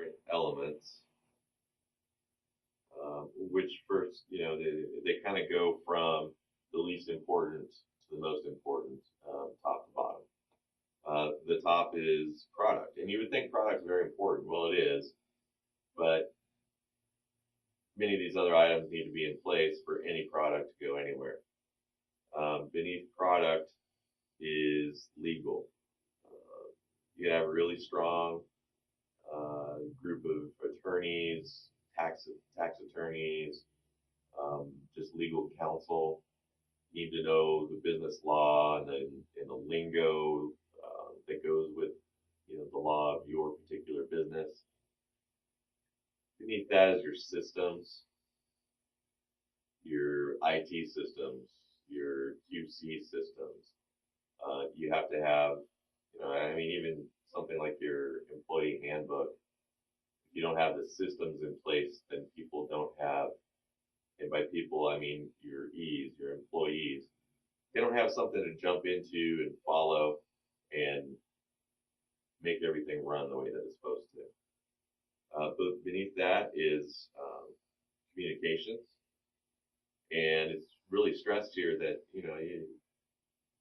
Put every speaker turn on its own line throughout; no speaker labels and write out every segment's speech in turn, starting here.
different elements, which first, they kind of go from the least important to the most important, top to bottom. The top is product, and you would think product is very important. Well, it is, but many of these other items need to be in place for any product to go anywhere. Beneath product is legal. You can have a really strong group of attorneys, tax attorneys, just legal counsel. Need to know the business law and the lingo that goes with the law of your particular business. Beneath that is your systems, your IT systems, your QC systems. You have to have, even something like your employee handbook. If you don't have the systems in place, then people don't have, and by people I mean your employees, they don't have something to jump into and follow and make everything run the way that it's supposed to. But beneath that is communications, and it's really stressed here that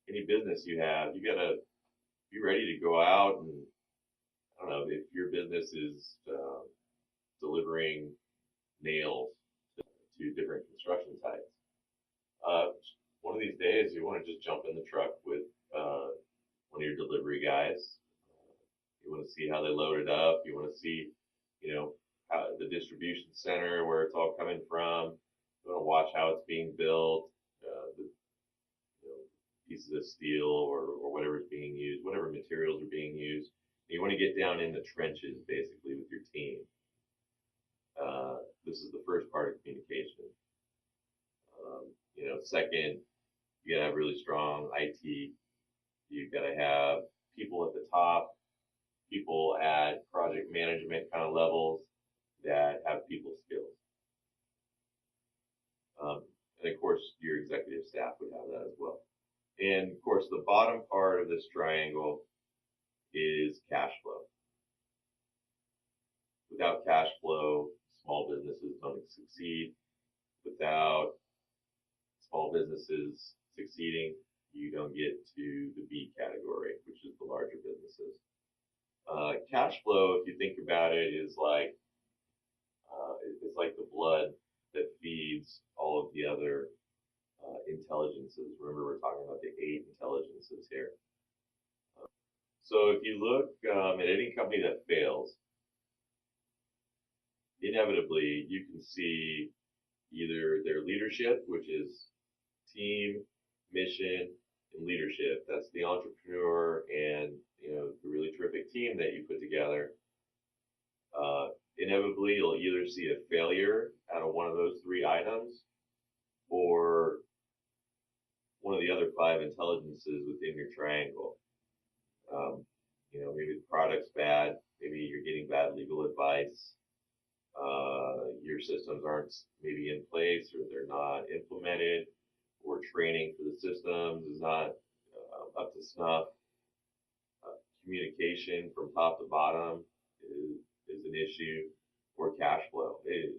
any business you have, you gotta be ready to go out and, I don't know, if your business is delivering nails to different construction sites. One of these days, you want to just jump in the truck with one of your delivery guys. You want to see how they load it up. You want to see, how the distribution center, where it's all coming from. You want to watch how it's being built, the pieces of steel or whatever is being used, whatever materials are being used. And you want to get down in the trenches, basically, with your team. This is the first part of communication. Second, you gotta have really strong IT. You gotta have people at the top, people at project management kind of levels that have people skills. And of course, your executive staff would have that as well. And of course, the bottom part of this triangle is cash flow. Without cash flow, small businesses don't succeed. Without small businesses succeeding, you don't get to the B category, which is the larger businesses. Cash flow, if you think about it, is like it's like the blood that feeds all of the other intelligences. Remember, we're talking about the 8 intelligences here. So if you look at any company that fails, inevitably you can see either their leadership, which is team, mission, and leadership. That's the entrepreneur and the really terrific team that you put together. Inevitably, you'll either see a failure out of one of those 3 items, or one of the other 5 intelligences within your triangle. Maybe the product's bad. Maybe you're getting bad legal advice. Your systems aren't maybe in place, or they're not implemented, or training for the systems is not up to snuff. Communication from top to bottom is an issue, or cash flow. It's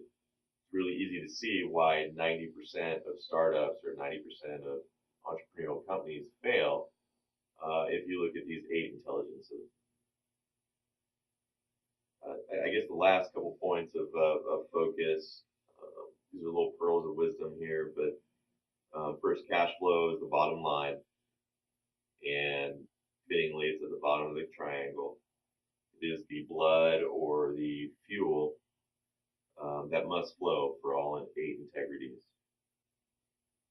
really easy to see why 90% of startups or 90% of entrepreneurial companies fail if you look at these 8 intelligences. I guess the last couple points of focus, these are little pearls of wisdom here, but first, cash flow is the bottom line, and fittingly, it's at the bottom of the triangle. It is the blood or the fuel that must flow for all 8 integrities.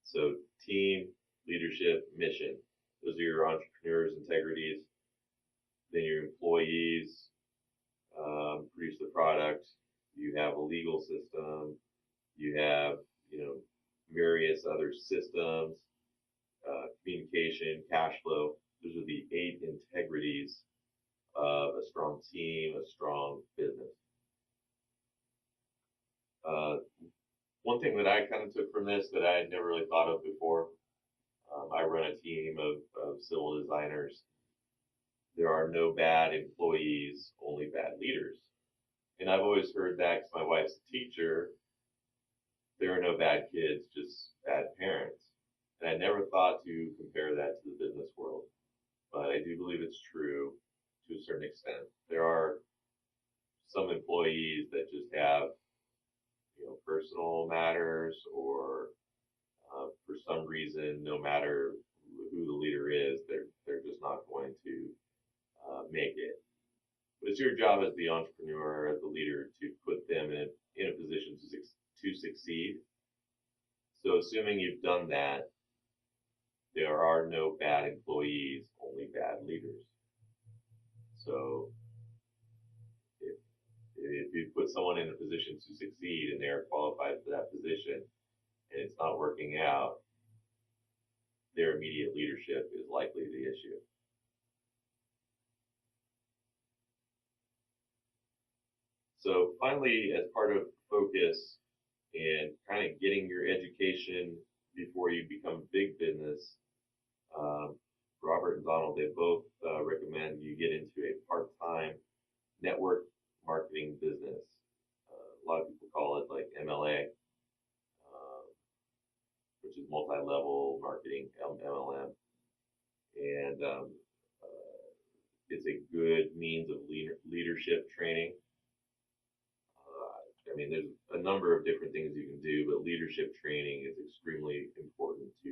So team, leadership, mission. Those are your entrepreneurs' integrities. Then your employees produce the product. You have a legal system. You have, various other systems, communication, cash flow. Those are the 8 integrities of a strong team, a strong business. One thing that I kind of took from this that I had never really thought of before, I run a team of civil designers. There are no bad employees, only bad leaders. And I've always heard that because my wife's a teacher. There are no bad kids, just bad parents. And I never thought to compare that to the business world, but I do believe it's true to a certain extent. There are some employees that just have, personal matters, or for some reason, no matter who the leader is, they're just not going to make it. But it's your job as the entrepreneur, as the leader, to put them in a position to succeed. So assuming you've done that, there are no bad employees, only bad leaders. So if you put someone in a position to succeed and they are qualified for that position and it's not working out, their immediate leadership is likely the issue. So finally, as part of focus and kind of getting your education before you become big business, Robert and Donald, they both recommend you get into a part-time network marketing business. A lot of people call it like MLA, which is multi-level marketing, MLM. And it's a good means of leadership training. I mean, there's a number of different things you can do, but leadership training is extremely important to